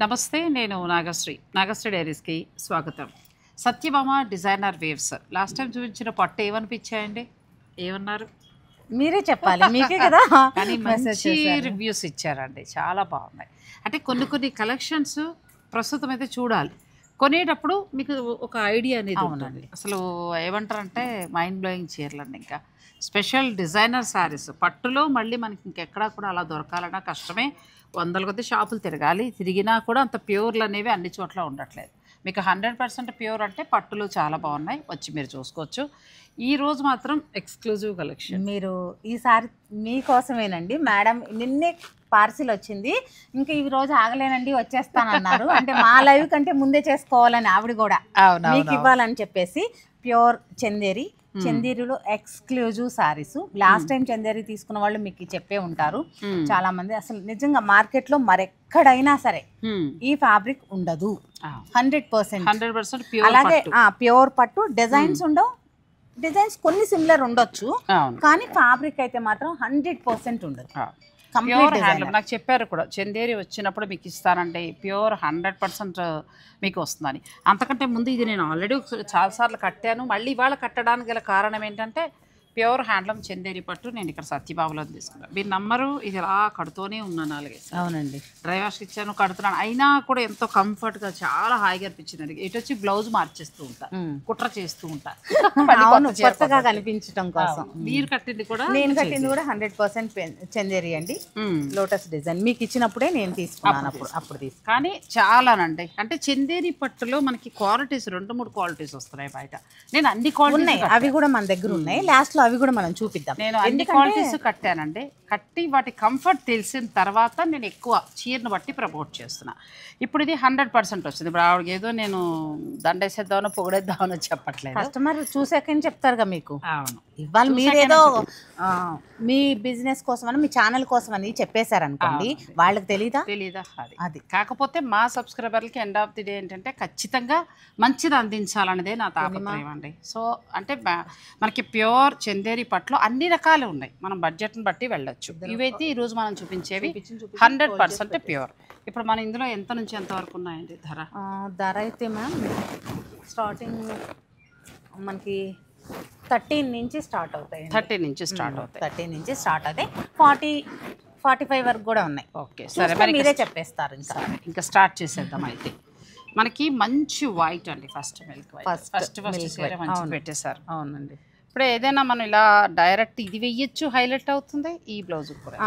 నమస్తే, నేను నాగశ్రీ డైరీస్కి స్వాగతం. Satyabhama designer waves last time చూపించిన పట్టు ఏమనిపించాయండి? ఏమన్నారు? మీరే చెప్పాలి, మీకే కదా. కానీ మంచి రివ్యూస్ ఇచ్చారండి, చాలా బాగున్నాయి. అంటే కొన్ని కలెక్షన్స్ ప్రస్తుతం అయితే చూడాలి, కొనేటప్పుడు మీకు ఒక ఐడియా అనేది ఉంటుంది. అసలు ఏమంటారంటే మైండ్ బ్లోయింగ్ చీరలండి. ఇంకా స్పెషల్ డిజైనర్ శారీస్ పట్టులో మళ్ళీ మనకి ఇంకెక్కడా కూడా అలా దొరకాలన్నా కష్టమే. వందల కొద్ది షాపులు తిరిగినా కూడా అంత ప్యూర్లు అనేవి అన్ని చోట్ల ఉండట్లేదు. మీకు 100% ప్యూర్ అంటే పట్టులు చాలా బాగున్నాయి, వచ్చి మీరు చూసుకోవచ్చు. ఈరోజు మాత్రం ఎక్స్క్లూజివ్ కలెక్షన్. మీరు ఈసారి మీకోసమేనండి. మేడం నిన్నే పార్సిల్ వచ్చింది, ఇంకా ఈ రోజు ఆగలేనండి వచ్చేస్తానన్నారు. అంటే మా లైవ్ కంటే ముందే చేసుకోవాలని ఆవిడ కూడా మీకు ఇవ్వాలని చెప్పేసి ప్యూర్ చందేరిలో exclusive saris. Last time Chanderi తీసుకున్న వాళ్ళు మీకు చెప్పే ఉంటారు చాలా మంది. అసలు నిజంగా మార్కెట్ లో మరెక్కడైనా సరే ఈ ఫ్యాబ్రిక్ ఉండదు. 100% అలాగే ప్యూర్ పట్టు. డిజైన్స్ ఉండవు, డిజైన్స్ కొన్ని సిమిలర్ ఉండొచ్చు, కానీ ఫ్యాబ్రిక్ అయితే మాత్రం 100% ఉండదు. ప్యూర్ హ్యాండ్లూమ్ నాకు చెప్పారు కూడా, చందేరి వచ్చినప్పుడు మీకు ఇస్తానంటే ప్యూర్ 100% మీకు వస్తుందని. అంతకంటే ముందు ఇది నేను ఆల్రెడీ చాలాసార్లు కట్టాను, మళ్ళీ ఇవాళ కట్టడానికి గల కారణం ఏంటంటే ప్యూర్ హ్యాండ్లూమ్ చందేరి పట్టు నేను ఇక్కడ సత్యబాబులో తీసుకున్నాను. మీరు నమ్మరు, ఇది ఇలా కడుతూనే ఉన్నాను 4 సార్లు. అవునండి, డ్రై వాష్కి ఇచ్చాను, కడుతున్నాను. అయినా కూడా ఎంతో కంఫర్ట్గా చాలా హాయిగా అనిపించింది. ఇటు వచ్చి బ్లౌజ్ మార్చేస్తూ ఉంటా, కుట్ర చేస్తూ ఉంటా, కొత్తగా కనిపించడం కోసం. మీరు కట్టింది కూడా, నేను కట్టింది కూడా 100% చందేరి అండి. లోటస్ డిజైన్ మీకు ఇచ్చినప్పుడే నేను తీసుకున్నాను, అప్పుడు తీసుకున్నాను. కానీ చాలానండి, అంటే చందేరి పట్టులో మనకి క్వాలిటీస్ 2-3 క్వాలిటీస్ వస్తున్నాయి బయట. నేను అన్ని క్వాలిటీస్ ఉన్నాయి, అవి కూడా మన దగ్గర ఉన్నాయి. లాస్ట్ లో అవి కూడా మనం చూపిద్దాం. నేను అన్ని క్వాలిటీస్ కట్టానండి. కట్టి వాటి కంఫర్ట్ తెలిసిన తర్వాత నేను ఎక్కువ చీరను బట్టి ప్రమోట్ చేస్తున్నా. ఇప్పుడు ఇది 100% వస్తుంది. ఇప్పుడు ఆవిడకి ఏదో నేను దండేసేద్దామనో పొగడేద్దామనో చెప్పట్లేదు, కస్టమర్ చూసాకని చెప్తారుగా మీకు. అవును, ఇవాళ మీరేదో మీ బిజినెస్ కోసం అని, మీ ఛానల్ కోసం అని చెప్పేశారనుకోండి, వాళ్ళకి తెలీదా? అది కాకపోతే మా సబ్స్క్రైబర్లకి ఎండ్ ఆఫ్ ది డే ఏంటంటే ఖచ్చితంగా మంచిది అందించాలనేదే నా తాపత్రయం అండి. సో అంటే మనకి ప్యూర్ చందేరి పట్లో అన్ని రకాలు ఉన్నాయి, మనం బడ్జెట్ని బట్టి వెళ్ళొచ్చు. ఇవైతే ఈరోజు మనం చూపించేవి 100% ప్యూర్. ఇప్పుడు మన ఇందులో ఎంత నుంచి ఎంత వరకు ఉన్నాయండి ధర అయితే మ్యామ్ స్టార్టింగ్ మనకి 13 నుంచి స్టార్ట్ అవుతాయి. 13 నుంచి స్టార్ట్ అవుతాయి. 13 నుంచి స్టార్ట్ అవుతాయి. 40-45 వరకు కూడా ఉన్నాయి. ఓకే, సరే, మరి మీరే చెప్పేస్తారు. ఇంకా స్టార్ట్ చేసేద్దాం. అయితే మనకి మంచి వైట్ అండి, ఫస్ట్ మిల్క్ వైట్. ఫస్ట్ మంచి పెట్టేశారు. అవునండి. ఇప్పుడు ఏదైనా మనం ఇలా డైరెక్ట్ ఇది వెయ్యొచ్చు, హైలైట్ అవుతుంది. ఈ బ్లౌజ్ కూడా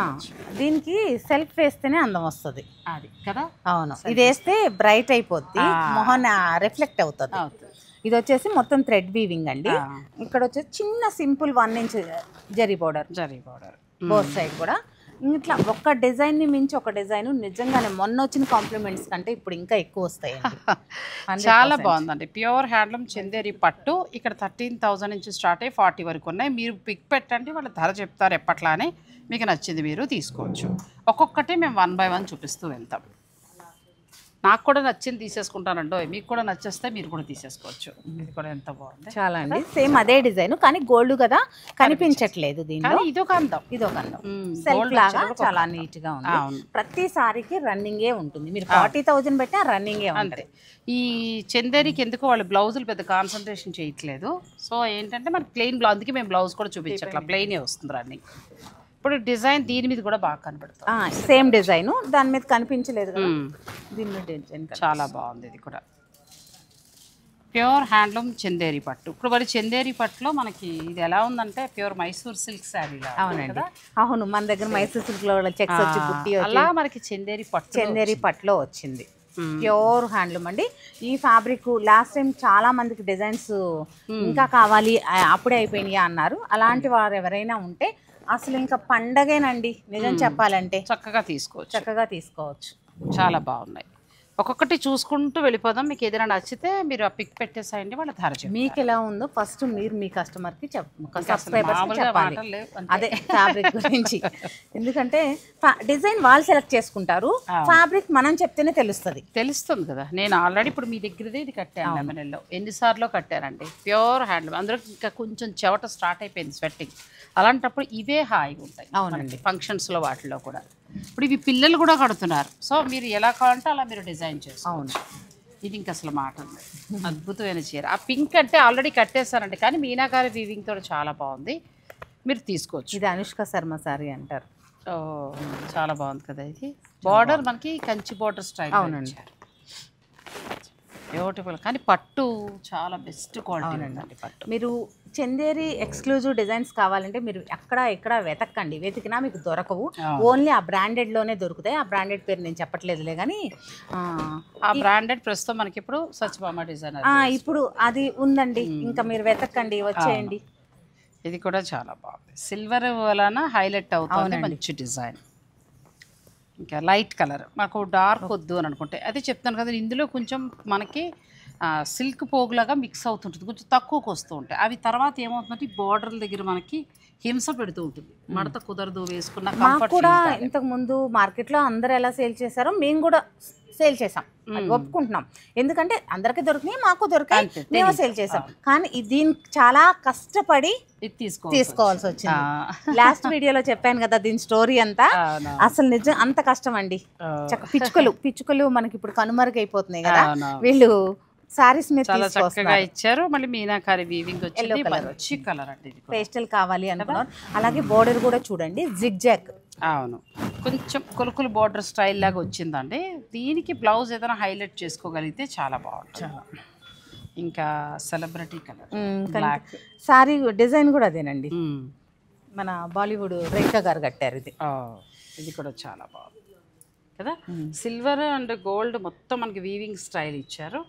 దీనికి సెల్ఫ్ వేస్తేనే అందం వస్తుంది, అది కదా. అవును, ఇది వేస్తే బ్రైట్ అయిపోద్ది, మొహన్ రిఫ్లెక్ట్ అవుతుంది. ఇది వచ్చేసి మొత్తం థ్రెడ్ వీవింగ్ అండి. ఇక్కడ వచ్చేసి చిన్న simple 1 inch zari border both side కూడా. ఇట్లా ఒక్క డిజైన్ ని మించి ఒక డిజైన్. నిజంగానే మొన్న వచ్చిన కాంప్లిమెంట్స్ కంటే ఇప్పుడు ఇంకా ఎక్కువ వస్తాయి. చాలా బాగుందండి. ప్యూర్ హ్యాండ్లూమ్ చందేరి పట్టు. ఇక్కడ 13,000 నుంచి స్టార్ట్ అయ్యి 40 వరకు ఉన్నాయి. మీరు పిక్ పెట్టండి, వాళ్ళ ధర చెప్తారు ఎప్పట్లానే. మీకు నచ్చింది మీరు తీసుకోవచ్చు. ఒక్కొక్కటి మేము 1 by 1 చూపిస్తూ వెళ్తాం. నాకు కూడా నచ్చింది తీసేసుకుంటానండో, మీకు కూడా నచ్చేస్తే మీరు కూడా తీసేసుకోవచ్చు. ఇది కూడా ఎంత బాగుంది, చాలా అండి. సేమ్ అదే డిజైన్ కానీ గోల్డ్ కదా, కనిపించట్లేదు దీనిలో. ఇదొక అందం, సెల్ఫ్ లాగా చాలా నీట్ గా ఉంది. ప్రతి సారీకి రన్నింగే ఉంటుంది. మీరు 40,000 పెట్టినా రన్నింగే ఉంటుంది. ఈ చందేరికి ఎందుకు వాళ్ళు బ్లౌజులు పెద్ద కాన్సన్ట్రేషన్ చేయట్లేదు. సో ఏంటంటే మనకి ప్లెయిన్ బ్లౌజ్, అందుకే మేము బ్లౌజ్ కూడా చూపించట్లా, ప్లెయినే వస్తుంది రన్నింగ్. ఇప్పుడు డిజైన్ దీని మీద కూడా బాగా కనబడుతుంది. సేమ్ డిజైన్ దాని మీద కనిపించలేదు కదా, దీని మీద డిజైన్ చాలా బాగుంది. ఇది కూడా ప్యూర్ హ్యాండ్లూమ్ చందేరి పట్టు. ఇప్పుడు మరి చందేరి పట్టులో మనకి ఇది ఎలా ఉందంటే ప్యూర్ మైసూర్ సిల్క్ శారీ. అవునండి, అవును, మన దగ్గర మైసూర్ సిల్క్ లో చెక్స్ వచ్చి బుట్టి అలా మనకి చందేరి పట్టులో వచ్చింది. ప్యూర్ హ్యాండ్లూమ్ అండి. ఈ ఫ్యాబ్రిక్ లాస్ట్ టైం చాలా మందికి డిజైన్స్ ఇంకా కావాలి, అప్పుడే అయిపోయినాయి అన్నారు. అలాంటి వారు ఎవరైనా ఉంటే అసలు ఇంకా పండగేనండి, నిజం చెప్పాలంటే. చక్కగా తీసుకోవచ్చు. చాలా బాగున్నాయి. ఒక్కొక్కటి చూసుకుంటూ వెళ్ళిపోదాం. మీకు ఏదైనా నచ్చితే మీరు ఆ పిక్ పెట్టేసాయండి, వాళ్ళ ధర చెప్పండి. మీకు ఎలా ఉందో ఫస్ట్ మీరు మీ కస్టమర్కి చెప్పాలి అదే ఫ్యాబ్రిక్ గురించి. ఎందుకంటే డిజైన్ వాళ్ళు సెలెక్ట్ చేసుకుంటారు, ఫ్యాబ్రిక్ మనం చెప్తేనే తెలుస్తుంది కదా. నేను ఆల్రెడీ ఇప్పుడు మీ దగ్గరదే ఇది కట్టాను, లెమనెల్లో ఎన్నిసార్లు కట్టానండి. ప్యూర్ హ్యాండ్లూమ్, అందులో ఇంకా కొంచెం చెవట స్టార్ట్ అయిపోయింది, స్వెట్టింగ్. అలాంటప్పుడు ఇవే హాయిగా ఉంటాయి. అవునండి, ఫంక్షన్స్లో వాటిలో కూడా. ఇప్పుడు ఇవి పిల్లలు కూడా కడుతున్నారు. సో మీరు ఎలా కావాలంటే అలా మీరు డిజైన్ చేసుకో. అవును, ఇది ఇంకా అసలు మాట ఉంది. అద్భుతమైన చీర. ఆ పింక్ అంటే ఆల్రెడీ కట్టేస్తారండి, కానీ మీనాకారి వీవింగ్ తోటి చాలా బాగుంది, మీరు తీసుకోవచ్చు. ఇది అనుష్క శర్మ సారీ అంటారు. చాలా బాగుంది కదా ఇది. బార్డర్ మనకి కంచి బార్డర్ స్టైల్. అవునండి, బ్యూటిఫుల్. కానీ పట్టు చాలా బెస్ట్ క్వాలిటీ ఉందండి పట్టు. మీరు చందేరి ఎక్స్క్లూజివ్ డిజైన్స్ కావాలంటే మీరు ఎక్కడ వెతకండి, వెతికినా మీకు దొరకవు. ఓన్లీ ఆ బ్రాండెడ్లోనే దొరుకుతాయి. ఆ బ్రాండెడ్ పేరు నేను చెప్పట్లేదులే, కానీ ఆ బ్రాండెడ్ ప్రస్తుతం మనకి ఇప్పుడు సత్యభామ డిజైనర్ ఇప్పుడు అది ఉందండి. ఇంకా మీరు వెతకండి, వచ్చేయండి. ఇది కూడా చాలా బాగుంది, సిల్వర్ వలన హైలైట్ అవుతుంది, మంచి డిజైన్. ఇంకా లైట్ కలర్, మాకు డార్క్ వద్దు అని అనుకుంటే అదే చెప్తాను కదా, ఇందులో కొంచెం మనకి సిల్క్ పోగులాగా మిక్స్ అవుతుంటుంది, కొంచెం తక్కువకు వస్తూ ఉంటాయి. అవి తర్వాత ఏమవుతుందంటే బార్డర్ల దగ్గర మనకి హింస పెడుతూ ఉంటుంది, మడత కుదరదు వేసుకున్న. మాకు కూడా ఇంతకు ముందు మార్కెట్లో అందరు ఎలా సేల్ చేశారో మేము కూడా సేల్ చేసాం, ఒప్పుకుంటున్నాం. ఎందుకంటే అందరికీ దొరికినాయి, మాకు దొరికాయి, మేము సేల్ చేసాం. కానీ దీనికి చాలా కష్టపడి తీసుకోవాల్సి వచ్చింది. లాస్ట్ వీడియోలో చెప్పాను కదా దీని స్టోరీ అంతా. అసలు నిజం అంత కష్టం అండి. పిచ్చుకలు మనకి ఇప్పుడు కనుమరుగైపోతున్నాయి కదా, వీళ్ళు సారీస్ మీద చాలా చక్కగా ఇచ్చారు. మళ్ళీ మీనాకారి వీవింగ్ వచ్చింది, మంచి కలర్ అండి. పేస్టల్ కావాలి అనుకున్నారు. అలాగే బోర్డర్ కూడా చూడండి, జిగ్జాగ్. అవును, కొంచెం కొలుకులు బార్డర్ స్టైల్ లాగా వచ్చిందండి. దీనికి బ్లౌజ్ ఏదైనా హైలైట్ చేసుకోగలిగితే చాలా బాగుంటుంది. ఇంకా సెలబ్రిటీ కలర్ సారీ డిజైన్ కూడా అదేనండి, మన బాలీవుడ్ రేఖా గారు కట్టారు. ఇది కూడా చాలా బాగుంది కదా, సిల్వర్ అండ్ గోల్డ్ మొత్తం మనకి వీవింగ్ స్టైల్ ఇచ్చారు.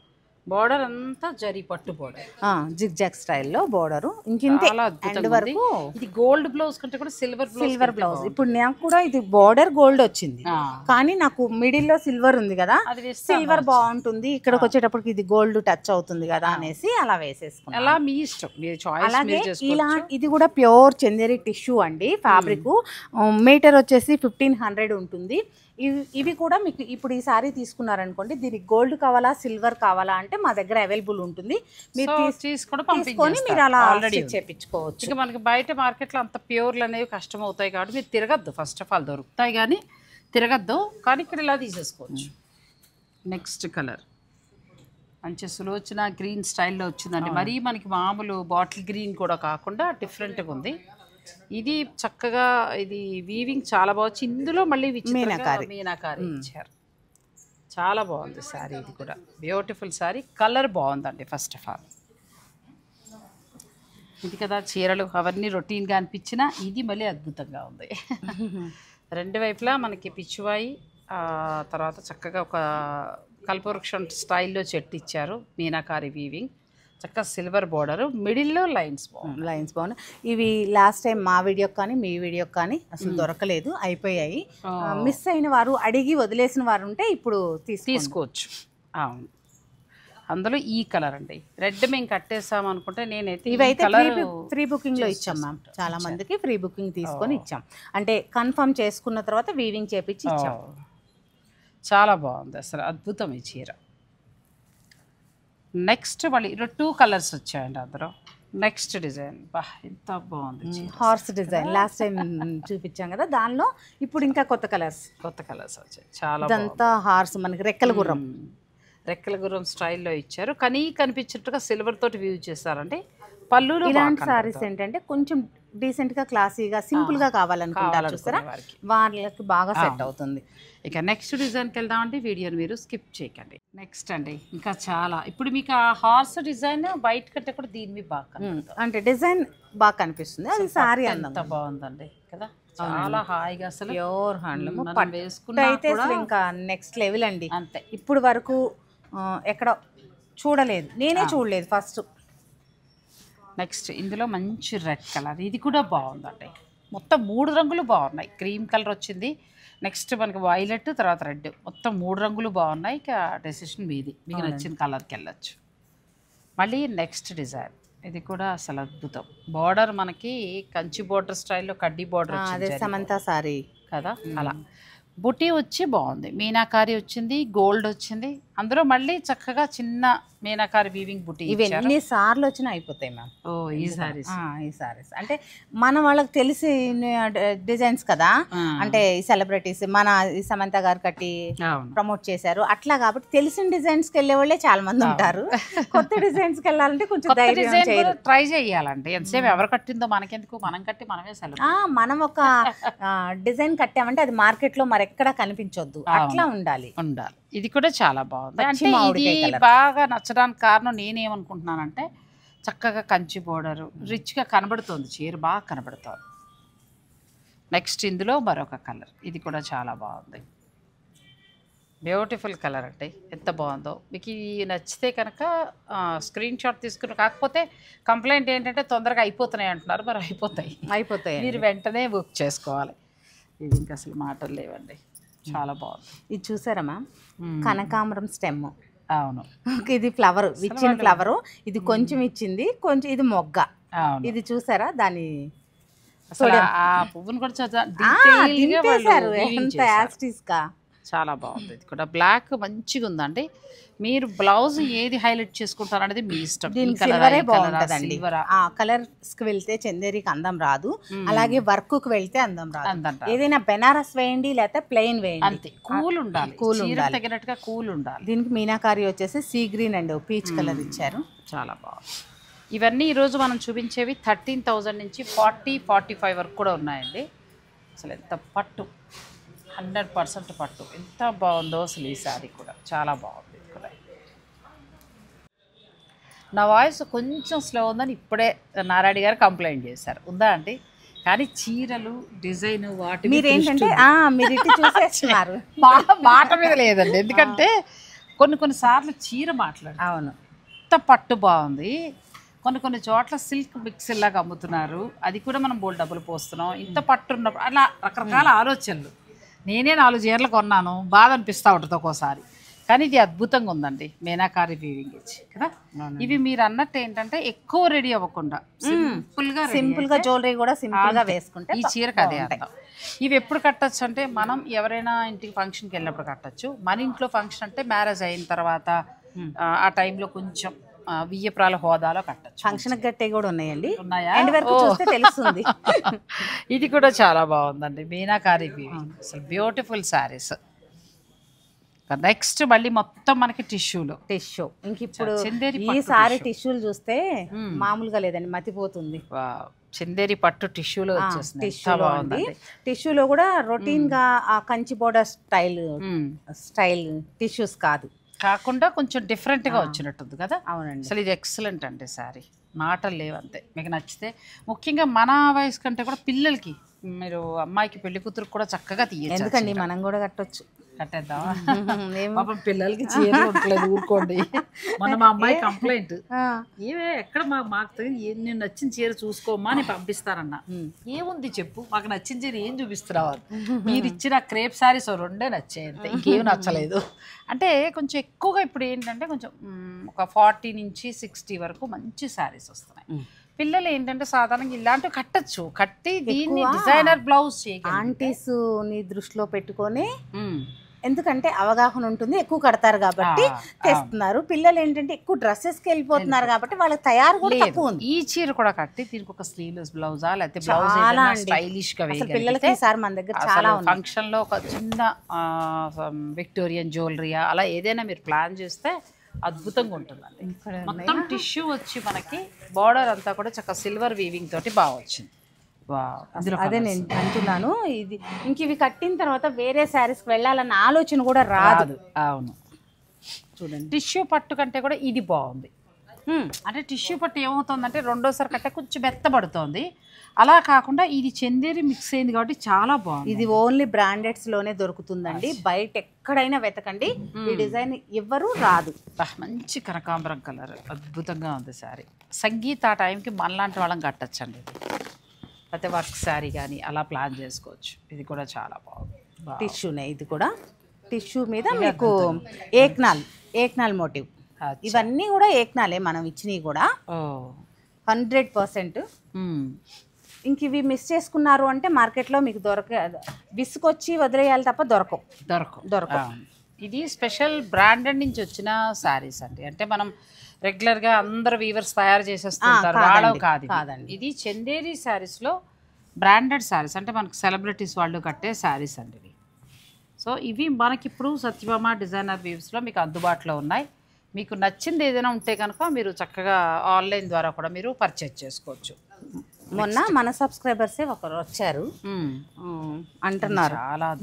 బోర్డర్ అంతా జరీ పట్టు బోర్డర్, జిగ్జాగ్ స్టైల్లో బోర్డర్. ఇంకింతే వరకు. ఇది గోల్డ్ బ్లౌజ్ కంటే కూడా సిల్వర్ బ్లౌజ్. ఇప్పుడు నాకు కూడా ఇది బోర్డర్ గోల్డ్ వచ్చింది, కానీ నాకు మిడిల్ లో సిల్వర్ ఉంది కదా, సిల్వర్ బాగుంటుంది, ఇక్కడికి వచ్చేటప్పటికి ఇది గోల్డ్ టచ్ అవుతుంది కదా అనేసి అలా వేసేసుకున్నాను. అలా మీ ఇష్టం, మీరు చాయిస్. అలాగే ఇలా ఇది కూడా ప్యూర్ చందేరి టిష్యూ అండి. ఫ్యాబ్రిక్ మీటర్ వచ్చేసి 1500 ఉంటుంది. ఇవి కూడా మీకు ఇప్పుడు ఈ సారీ తీసుకున్నారనుకోండి, దీనికి గోల్డ్ కావాలా సిల్వర్ కావాలా అంటే మా దగ్గర అవైలబుల్ ఉంటుంది, మీరు తీసుకొని మీరు అలా చేయించుకోవచ్చు. ఇక మనకి బయట మార్కెట్లో అంత ప్యూర్లు అనేవి కష్టం అవుతాయి కాబట్టి మీరు తిరగద్దు. ఫస్ట్ ఆఫ్ ఆల్ దొరుకుతాయి కానీ తిరగద్దు, కానీ ఇక్కడ ఇలా తీసేసుకోవచ్చు. నెక్స్ట్ కలర్ మంచి సులోచన గ్రీన్ స్టైల్లో వచ్చిందండి. మరీ మనకి మామూలు బాటిల్ గ్రీన్ కూడా కాకుండా డిఫరెంట్గా ఉంది. ఇది చక్కగా, ఇది వీవింగ్ చాలా బాగుంది. ఇందులో మళ్ళీ మీనాకారి ఇచ్చారు, చాలా బాగుంది శారీ. ఇది కూడా బ్యూటిఫుల్ శారీ, కలర్ బాగుందండి. ఫస్ట్ ఆఫ్ ఆల్ ఇది కదా చీరలు అవన్నీ రొటీన్గా అనిపించినా ఇది మళ్ళీ అద్భుతంగా ఉంది. రెండు వైపులా మనకి పిచ్చువాయి, తర్వాత చక్కగా ఒక కల్పవృక్షం స్టైల్లో చెట్టు ఇచ్చారు, మీనాకారి వీవింగ్, చక్కగా సిల్వర్ బోర్డర్, మిడిల్లో లైన్స్ బాగున్నాయి. ఇవి లాస్ట్ టైం మా వీడియోకి కానీ మీ వీడియోకి కానీ అసలు దొరకలేదు, అయిపోయాయి. మిస్ అయిన వారు, అడిగి వదిలేసిన వారు ఉంటే ఇప్పుడు తీసుకోవచ్చు. అవును, అందులో ఈ కలర్ అండి, రెడ్ మేము కట్టేసాం అనుకుంటే నేనైతే ఇవైతే ఫ్రీ బుకింగ్ లో ఇచ్చాం మ్యామ్. చాలా మందికి ఫ్రీ బుకింగ్ తీసుకొని ఇచ్చాం, అంటే కన్ఫర్మ్ చేసుకున్న తర్వాత వీవింగ్ చేపించి ఇచ్చాం. చాలా బాగుంది అసలు, అద్భుతం ఈ చీర. నెక్స్ట్ మళ్ళీ 2 కలర్స్ వచ్చాయండి అందులో. నెక్స్ట్ డిజైన్ బా ఎంత బాగుంది, హార్స్ డిజైన్ లాస్ట్ టైం చూపించాం కదా, దానిలో ఇప్పుడు ఇంకా కొత్త కలర్స్ వచ్చాయి. చాలా ఇదంతా హార్స్, మనకి రెక్కల గుర్రం స్టైల్లో ఇచ్చారు, కానీ కనిపించినట్టుగా సిల్వర్ తోటి వ్యూ చేస్తారండి. పళ్ళు ఇలాంటి సారీస్ ఏంటంటే కొంచెం డీసెంట్ గా, క్లాసీగా, సింపుల్ గా కావాలనుకుంటారు చూస్తారా, వాళ్ళకి బాగా సెట్ అవుతుంది. ఇక నెక్స్ట్ డిజైన్కి వెళ్దామంటే వీడియోని మీరు స్కిప్ చేయకండి. నెక్స్ట్ అండి ఇంకా చాలా, ఇప్పుడు మీకు ఆ హార్స్ డిజైన్ బయట కంటే కూడా దీని మీద బాగా, అంటే డిజైన్ బాగా కనిపిస్తుంది. అది సారీ అంత బాగుందండి కదా, చాలా హాయిగా అసలు ప్యూర్ హ్యాండ్లూమ్ వేసుకుంటే అయితే ఇంకా నెక్స్ట్ లెవెల్ అండి. అంతే, ఇప్పుడు వరకు ఎక్కడ చూడలేదు, నేనే చూడలేదు ఫస్ట్. నెక్స్ట్ ఇందులో మంచి రెడ్ కలర్, ఇది కూడా బాగుందండి. మొత్తం 3 రంగులు బాగున్నాయి. క్రీమ్ కలర్ వచ్చింది, నెక్స్ట్ మనకి వైలెట్, తర్వాత రెడ్, మొత్తం 3 రంగులు బాగున్నాయి. ఇక డెసిషన్ మీది, మీకు నచ్చిన కలర్కి వెళ్ళచ్చు. మళ్ళీ నెక్స్ట్ డిజైన్, ఇది కూడా అసలు అద్భుతం. బార్డర్ మనకి కంచి బార్డర్ స్టైల్లో కడ్డీ బార్డర్ సమంతా సారీ కదా, అలా బుటీ వచ్చి బాగుంది. మీనాకారి వచ్చింది, గోల్డ్ వచ్చింది, అందులో మళ్ళీ చక్కగా చిన్న మీనాకారి వీవింగ్ బుట్టి ఇవి ఎన్ని సార్లు వచ్చినా అయిపోతాయి మ్యామ్. ఈ సారీస్ ఈ సారీస్ అంటే మన వాళ్ళకి తెలిసి డిజైన్స్ కదా, అంటే ఈ సెలబ్రిటీస్ మన ఈ సమంత గారు కట్టి ప్రమోట్ చేశారు అట్లా, కాబట్టి తెలిసిన డిజైన్స్ కి వెళ్ళే వాళ్ళే చాలా మంది ఉంటారు. కొత్త డిజైన్స్ కి వెళ్ళాలంటే కొంచెం ట్రై చేయాలంటే ఎంతసేపు ఎవరు కట్టిందో మనకెందుకు, మనం కట్టి మనమే మనం ఒక డిజైన్ కట్టామంటే అది మార్కెట్ లో మరెక్కడా కనిపించొద్దు, అట్లా ఉండాలి. ఇది కూడా చాలా బాగుంది. అంటే ఇది బాగా నచ్చడానికి కారణం నేనేమనుకుంటున్నానంటే చక్కగా కంచి బోర్డరు రిచ్గా కనబడుతుంది, చీర బాగా కనబడుతుంది. నెక్స్ట్ ఇందులో మరొక కలర్, ఇది కూడా చాలా బాగుంది, బ్యూటిఫుల్ కలర్ అండి. ఎంత బాగుందో. మీకు ఇది నచ్చితే కనుక స్క్రీన్ షాట్ తీసుకుని, కాకపోతే కంప్లైంట్ ఏంటంటే తొందరగా అయిపోతున్నాయి అంటున్నారు. మరి అయిపోతాయి మీరు వెంటనే బుక్ చేసుకోవాలి. ఇది ఇంకా అసలు మాటలు లేవండి, చాలా బాగుంది. ఇది చూసారా మ్యామ్, కనకాంబరం స్టెమ్. అవును, ఇది ఫ్లవర్, ఇచ్చిన ఫ్లవరు, ఇది కొంచెం ఇచ్చింది, కొంచెం ఇది మొగ్గ. ఇది చూసారా దాని అసలు ఆ పువ్వును కూడా చాలా బాగుంది. ఇది కూడా బ్లాక్ మంచిగా ఉందండి. మీరు బ్లౌజ్ ఏది హైలైట్ చేసుకుంటారు అనేది మీ ఇష్టం. సిల్వరే బాగుంటుందండి. కలర్ కి వెళ్తే చందేరికి అందం రాదు, అలాగే వర్క్ కు వెళ్తే అందం రాదు. ఏదైనా బెనారస్ వేయండి లేకపోతే ప్లెయిన్ వేయండి, అంతే. కూల్ ఉండాలి, తగినట్టుగా కూల్ ఉండాలి. దీనికి మీనాకారి వచ్చేసి sea green and peach colour ఇచ్చారు, చాలా బాగుంది. ఇవన్నీ ఈరోజు మనం చూపించేవి 13,000 నుంచి 40-45 వరకు కూడా ఉన్నాయండి. అసలు ఎంత పట్టు, 100% పట్టు, ఎంత బాగుందో అసలు. ఈ శారీ కూడా చాలా బాగుంది. కూడా నా వాయిస్ కొంచెం స్లో ఉందని ఇప్పుడే నారాయణ గారు కంప్లైంట్ చేశారు, ఉందా అండి? కానీ చీరలు డిజైన్ వాటి మీరు ఏంటంటే మీరు ఇటు చూసేస్తున్నారు, మాట మీద లేదండి. ఎందుకంటే కొన్ని సార్లు చీర మాట్లాడు, అవును, ఎంత పట్టు బాగుంది. కొన్ని చోట్ల సిల్క్ మిక్స్ లాగా అమ్ముతున్నారు, అది కూడా మనం బోల్డ్ డబ్బులు పోస్తున్నాం. ఇంత పట్టు ఉన్నప్పుడు అలా రకరకాల ఆలోచనలు. నేనే 4 చీరలు కొన్నాను, బాధ అనిపిస్తూ ఉంటుంది ఒక్కోసారి. కానీ ఇది అద్భుతంగా ఉందండి, మీనాకారి వీవింగ్ ఇచ్చి కదా. ఇవి మీరు అన్నట్టు ఏంటంటే ఎక్కువ రెడీ అవ్వకుండా సింపుల్ గా జ్యువెలరీ కూడా సింపుల్ గా వేసుకుంటే ఈ చీరకు అదే అర్థం. ఇవి ఎప్పుడు కట్టచ్చు అంటే మనం ఎవరైనా ఇంటికి ఫంక్షన్కి వెళ్ళినప్పుడు కట్టచ్చు. మన ఇంట్లో ఫంక్షన్ అంటే మ్యారేజ్ అయిన తర్వాత ఆ టైంలో కొంచెం వియ్యప్రాల హోదాలో కట్టచ్చు. ఫంక్షన్ గట్టే కూడా ఉన్నాయండి, ఉన్నాయా? తెలుస్తుంది. ఇది కూడా చాలా బాగుందండి, మీనాకారి వీవింగ్, అసలు బ్యూటిఫుల్ శారీస్. నెక్స్ట్ మళ్ళీ మొత్తం మనకి టిష్యూ. ఇంక ఇప్పుడు ఈ సారీ టిష్యూలు చూస్తే మామూలుగా లేదండి, మతిపోతుంది. చందేరి పట్టు టిష్యూలో వచ్చేసింది, టిష్యూలో కూడా రొటీన్ గా ఆ కంచి బోర్డర్ స్టైల్ టిష్యూస్ కాకుండా కొంచెం డిఫరెంట్గా వచ్చినట్టుంది కదా. అవునండి, అసలు ఇది ఎక్సలెంట్ అండి శారీ, మాటలు లేవంతే. మీకు నచ్చితే ముఖ్యంగా మన వయసు కంటే కూడా పిల్లలకి, మీరు అమ్మాయికి పెళ్లి కూతురు కూడా చక్కగా తీయచ్చు. ఎందుకండి మనం కూడా కట్టొచ్చు. కట్టేద్దామా? పాపం పిల్లలకి చీర ఉండలేదు, ఊరుకోండి. మన మా అమ్మాయి కంప్లైంట్, ఏవే ఎక్కడ మాకు నేను నచ్చిన చీర చూసుకోమా అని పంపిస్తారన్న. ఏముంది చెప్పు, మాకు నచ్చిన చీర ఏం చూపిస్తున్నావు? మీరు ఇచ్చిన క్రేప్ శారీస్ 2 నచ్చాయి అంతే, ఇంకేం నచ్చలేదు. అంటే కొంచెం ఎక్కువగా ఇప్పుడు ఏంటంటే కొంచెం ఒక 40 నుంచి 60 వరకు మంచి శారీస్ వస్తున్నాయి. పిల్లలు ఏంటంటే సాధారణంగా ఇలాంటివి కట్టచ్చు, కట్టి దీన్ని డిజైనర్ బ్లౌజ్ ఆంటీస్ ని దృష్టిలో పెట్టుకొని, ఎందుకంటే అవగాహన ఉంటుంది, ఎక్కువ కడతారు కాబట్టి తెస్తున్నారు. పిల్లలు ఏంటంటే ఎక్కువ డ్రెస్సెస్ కి వెళ్ళిపోతున్నారు కాబట్టి వాళ్ళకి తయారు కూడా తక్కువ ఉంది. ఈ చీర కూడా కట్టి దీనికి ఒక స్లీవ్లెస్ బ్లౌజా లేకపోతే బ్లౌజ్ స్టైలిష్ గా పిల్లలకి ఈసారి మన దగ్గర చాలా ఫంక్షన్ లో ఒక చిన్న విక్టోరియన్ జ్యువెలరీయా అలా ఏదైనా మీరు ప్లాన్ చేస్తే అద్భుతంగా ఉంటుందండి. మొత్తం టిష్యూ వచ్చి మనకి బార్డర్ అంతా కూడా చక్కగా సిల్వర్ వీవింగ్ తోటి బాగా వచ్చింది. అదే నేను అంటున్నాను, ఇది ఇంక ఇవి కట్టిన తర్వాత వేరే శారీస్కి వెళ్ళాలన్న ఆలోచన కూడా రాదు. అవును, చూడండి టిష్యూ పట్టు కంటే కూడా ఇది బాగుంది. అంటే టిష్యూ పట్టు ఏమవుతుందంటే రెండోసారి కట్టే కొంచెం మెత్తబడుతుంది, అలా కాకుండా ఇది చందేరి మిక్స్ అయింది కాబట్టి చాలా బాగుంది. ఇది ఓన్లీ బ్రాండెడ్స్ లోనే దొరుకుతుందండి, బయట ఎక్కడైనా వెతకండి ఈ డిజైన్ ఎవ్వరూ రాదు. మంచి కనకాంబరం కలర్, అద్భుతంగా ఉంది శారీ. సంగీత ఆ టైంకి మనలాంటి వాళ్ళని కట్టచ్చండి, అయితే వర్క్ శారీ కానీ అలా ప్లాన్ చేసుకోవచ్చు. ఇది కూడా చాలా బాగుంది, టిష్యూనే. ఇది కూడా టిష్యూ మీద మీకు ఏక్నాల్ మోటివ్, ఇవన్నీ కూడా ఏక్నాలే మనం ఇచ్చినవి కూడా 100%. ఇంక ఇవి మిస్ చేసుకున్నారు అంటే మార్కెట్లో మీకు విసుకొచ్చి వదిలేయాలి తప్ప దొరకవు. ఇది స్పెషల్ బ్రాండెడ్ నుంచి వచ్చిన శారీస్ అండి. అంటే మనం రెగ్యులర్గా అందరు వీవర్స్ తయారు చేసేస్తుంటారు, వాళ్ళవి కాదండి. ఇది చందేరి శారీస్లో బ్రాండెడ్ శారీస్, అంటే మనకు సెలబ్రిటీస్ వాళ్ళు కట్టే శారీస్ అండి ఇవి. సో ఇవి మనకి ఇప్పుడు సత్యభామ డిజైనర్ వీవ్స్లో మీకు అందుబాటులో ఉన్నాయి. మీకు నచ్చింది ఏదైనా ఉంటే కనుక మీరు చక్కగా ఆన్లైన్ ద్వారా కూడా మీరు పర్చేజ్ చేసుకోవచ్చు. మొన్న మన సబ్స్క్రైబర్సే ఒకరు వచ్చారు, అంటున్నారు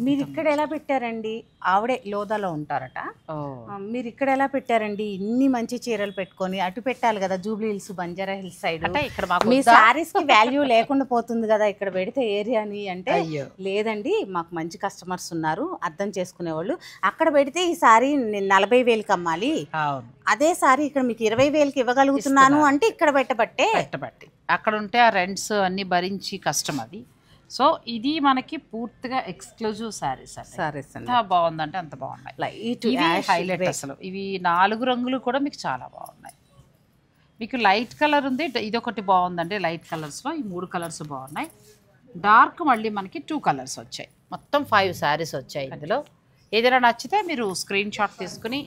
మీరు ఇక్కడ ఎలా పెట్టారండి, ఆవిడే లోదాలో ఉంటారట, మీరు ఇక్కడ ఎలా పెట్టారండి ఇన్ని మంచి చీరలు పెట్టుకొని, అటు పెట్టాలి కదా జూబ్లీ హిల్స్ బంజారా హిల్స్ సైడ్, మీ శారీస్ కి వాల్యూ లేకుండా పోతుంది కదా ఇక్కడ పెడితే ఏరియాని అంటే, లేదండి మాకు మంచి కస్టమర్స్ ఉన్నారు అర్థం చేసుకునే వాళ్ళు, అక్కడ పెడితే ఈ సారీ 40,000కి అమ్మాలి, అదే సారీ ఇక్కడ మీకు 20,000కి ఇవ్వగలుగుతున్నాను అంటే ఇక్కడ పెట్టబట్టి అక్కడ ఉంటే ఆ రెంట్స్ అన్ని భరించి కష్టం అది. సో ఇది మనకి పూర్తిగా ఎక్స్క్లూజివ్ శారీస్ ఎంత బాగుందంటే అంత బాగున్నాయి. హైలైట్ అసలు ఇవి 4 రంగులు కూడా మీకు చాలా బాగున్నాయి. మీకు లైట్ కలర్ ఉంది, ఇదొకటి బాగుందండి లైట్ కలర్స్లో, ఈ 3 కలర్స్ బాగున్నాయి. డార్క్ మళ్ళీ మనకి 2 కలర్స్ వచ్చాయి, మొత్తం 5 శారీస్ వచ్చాయి. ఇందులో ఏదైనా నచ్చితే మీరు స్క్రీన్ షాట్ తీసుకుని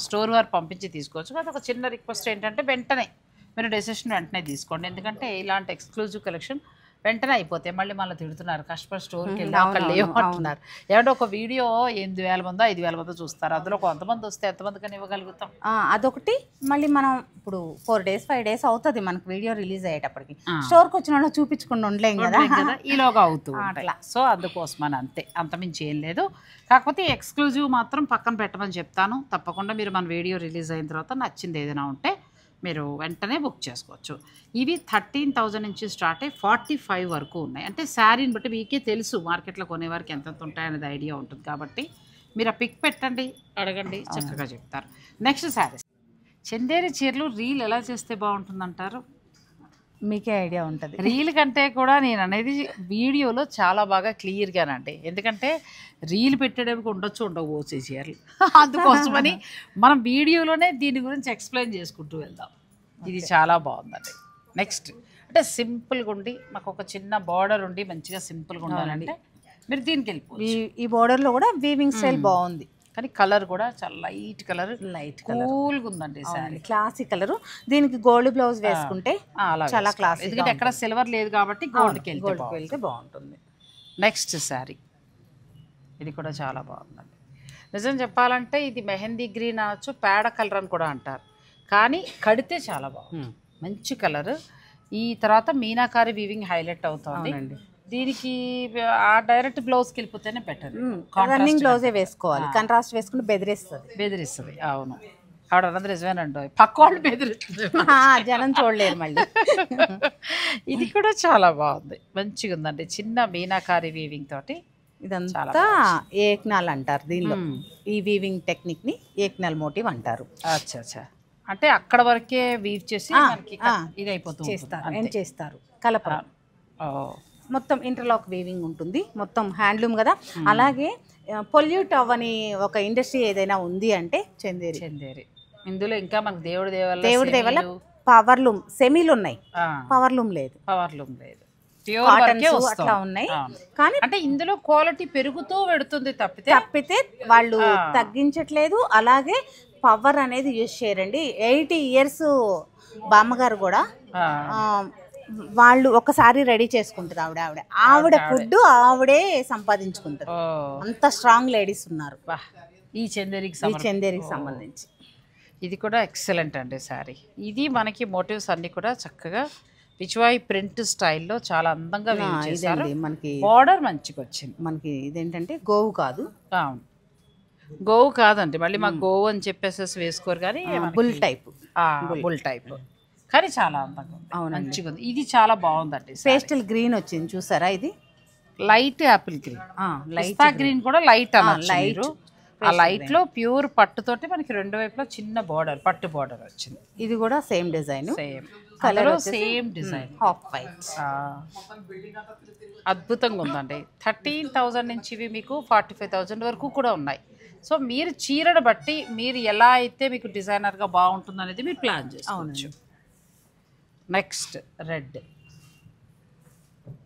స్టోర్ వారు పంపించి తీసుకోవచ్చు. అది ఒక చిన్న రిక్వెస్ట్ ఏంటంటే వెంటనే మీరు డెసిషన్ వెంటనే తీసుకోండి, ఎందుకంటే ఇలాంటి ఎక్స్క్లూజివ్ కలెక్షన్ వెంటనే అయిపోతాయి. మళ్ళీ మళ్ళీ తిడుతున్నారు కస్టమర్ స్టోర్కి వెళ్ళి అక్కడ లేవంటున్నారు. ఏమంటే ఒక వీడియో 8,000 మందో 5,000 మందో చూస్తారు, అందులో కొంతమంది వస్తే ఎంతమందికని ఇవ్వగలుగుతాం. అదొకటి. మళ్ళీ మనం ఇప్పుడు 4 days 5 days అవుతుంది మనకు వీడియో రిలీజ్ అయ్యేటప్పటికి, స్టోర్కి వచ్చిన వాళ్ళు చూపించుకుని ఉండలేం కదా, ఈలోగా అవుతూ అట్లా. సో అందుకోసమని అంతే, అంతమించి ఏం లేదు. కాకపోతే ఎక్స్క్లూజివ్ మాత్రం పక్కన పెట్టమని చెప్తాను. తప్పకుండా మీరు మన వీడియో రిలీజ్ అయిన తర్వాత నచ్చింది ఏదైనా ఉంటే మీరు వెంటనే బుక్ చేసుకోవచ్చు. ఇవి 13,000 నుంచి స్టార్ట్ అయ్యి 45 వరకు ఉన్నాయి. అంటే శారీని బట్టి మీకే తెలుసు మార్కెట్లో కొనేవారికి ఎంతెంత ఉంటాయనేది ఐడియా ఉంటుంది. కాబట్టి మీరు ఆ పిక్ పెట్టండి, అడగండి, చక్కగా చెప్తారు. నెక్స్ట్ శారీస్, చందేరి చీరలు రీల్ ఎలా చేస్తే బాగుంటుందంటారు? మీకే ఐడియా ఉంటుంది. రీల్ కంటే కూడా నేను అనేది వీడియోలో చాలా బాగా క్లియర్గానండి, ఎందుకంటే రీల్ పెట్టడానికి ఉండకపోవచ్చు ఈ చీరలు, అందుకోసమని మనం వీడియోలోనే దీని గురించి ఎక్స్ప్లెయిన్ చేసుకుంటూ వెళ్దాం. ఇది చాలా బాగుందండి. నెక్స్ట్ అంటే సింపుల్గా ఉండి మాకు ఒక చిన్న బార్డర్ ఉండి మంచిగా సింపుల్గా ఉండాలంటే మీరు దీనికి వెళ్ళిపోవచ్చు. ఈ బార్డర్లో కూడా వీవింగ్ స్టైల్ బాగుంది, కానీ కలర్ కూడా చాలా లైట్ కలర్ కూల్గా ఉందండి సారీ, క్లాసిక్ కలర్. దీనికి గోల్డ్ బ్లౌజ్ వేసుకుంటే చాలా క్లాస్, ఎందుకంటే ఎక్కడ సిల్వర్ లేదు కాబట్టి గోల్డ్కి వెళ్తే బాగుంటుంది. నెక్స్ట్ శారీ ఇది కూడా చాలా బాగుందండి. నిజం చెప్పాలంటే ఇది మెహందీ గ్రీన్ అనొచ్చు, పేడ కలర్ అని కూడా అంటారు, కానీ కడితే చాలా బాగుంది, మంచి కలర్. ఈ తర్వాత మీనాకారి వీవింగ్ హైలైట్ అవుతుంది. దీనికి ఆ డైరెక్ట్ బ్లౌజ్కి వెళ్ళిపోతేనే బెటర్, రన్నింగ్ బ్లౌజే వేసుకోవాలి, కాంట్రాస్ట్ వేసుకుంటే బెదిరిస్తుంది. అవును, ఆవిడ అన్నది నిజమేనండి, పక్క వాళ్ళు బెదిరిస్తుంది, జనం చూడలేరు మళ్ళీ. ఇది కూడా చాలా బాగుంది, మంచిగా ఉందండి. చిన్న మీనాకారి వీవింగ్ తోటి ఇదంతా ఏక్నాల్ అంటారు, దీనిలో ఈ వీవింగ్ టెక్నిక్ ని ఏక్నాల్ మోటివ్ అంటారు. అచ్చా, అంటే అక్కడ వరకే వీవ్ చేసి ఇది అయిపోతుంది, చేస్తారు కలప. మొత్తం ఇంటర్లాక్ వీవింగ్ ఉంటుంది, మొత్తం హ్యాండ్లూమ్ కదా. అలాగే పొల్యూట్ అవ్వని ఒక ఇండస్ట్రీ ఏదైనా ఉంది అంటే చందేరి. ఇందులో ఇంకా మనకు దేవుడి దేవల్ల పవర్ లూమ్ సెమీలు ఉన్నాయి, పవర్ లూమ్ లేదు, అట్లా ఉన్నాయి. కానీ అంటే ఇందులో క్వాలిటీ పెరుగుతూ పెడుతుంది తప్పితే వాళ్ళు తగ్గించట్లేదు. అలాగే పవర్ అనేది యూజ్ చేయరండి. 80 years బామ్మగారు కూడా వాళ్ళు ఒకసారి రెడీ చేసుకుంటారు, ఆవిడ ఫుడ్ ఆవిడే సంపాదించుకుంటారు, అంత స్ట్రాంగ్ లేడీస్ ఉన్నారు ఈ చందేరికి సంబంధించి. ఇది కూడా ఎక్సలెంట్ అండి శారీ. ఇది మనకి మోటివ్స్ అన్ని కూడా చక్కగా పిచ్వాయి ప్రింట్ స్టైల్లో చాలా అందంగా చేశారు. మనకి బార్డర్ మంచిగా వచ్చింది. మనకి ఇదేంటంటే గోవు కాదు, అవును గోవు కాదండి, మళ్ళీ మాకు గోవు అని చెప్పేసి వేసుకోరు, కానీ బుల్ టైప్ కానీ చాలా అందంగా ఉంది, మంచిగా ఉంది. ఇది చాలా బాగుందండి. పేస్టల్ గ్రీన్ వచ్చింది చూసారా, ఇది light Apple green, light green కూడా లైట్ లైట్. ఆ లైట్ లో ప్యూర్ పట్టుతోటి మనకి 2 వైపులా చిన్న బార్డర్, పట్టు బార్డర్ వచ్చింది. ఇది కూడా same design, same colour, same design, half white. అద్భుతంగా ఉందండి. 13,000 నుంచి ఇవి మీకు 45,000 వరకు కూడా ఉన్నాయి. సో మీరు చీరను బట్టి మీరు ఎలా అయితే మీకు డిజైనర్గా బాగుంటుంది అనేది మీరు ప్లాన్ చేసుకోవచ్చు. నెక్స్ట్ రెడ్,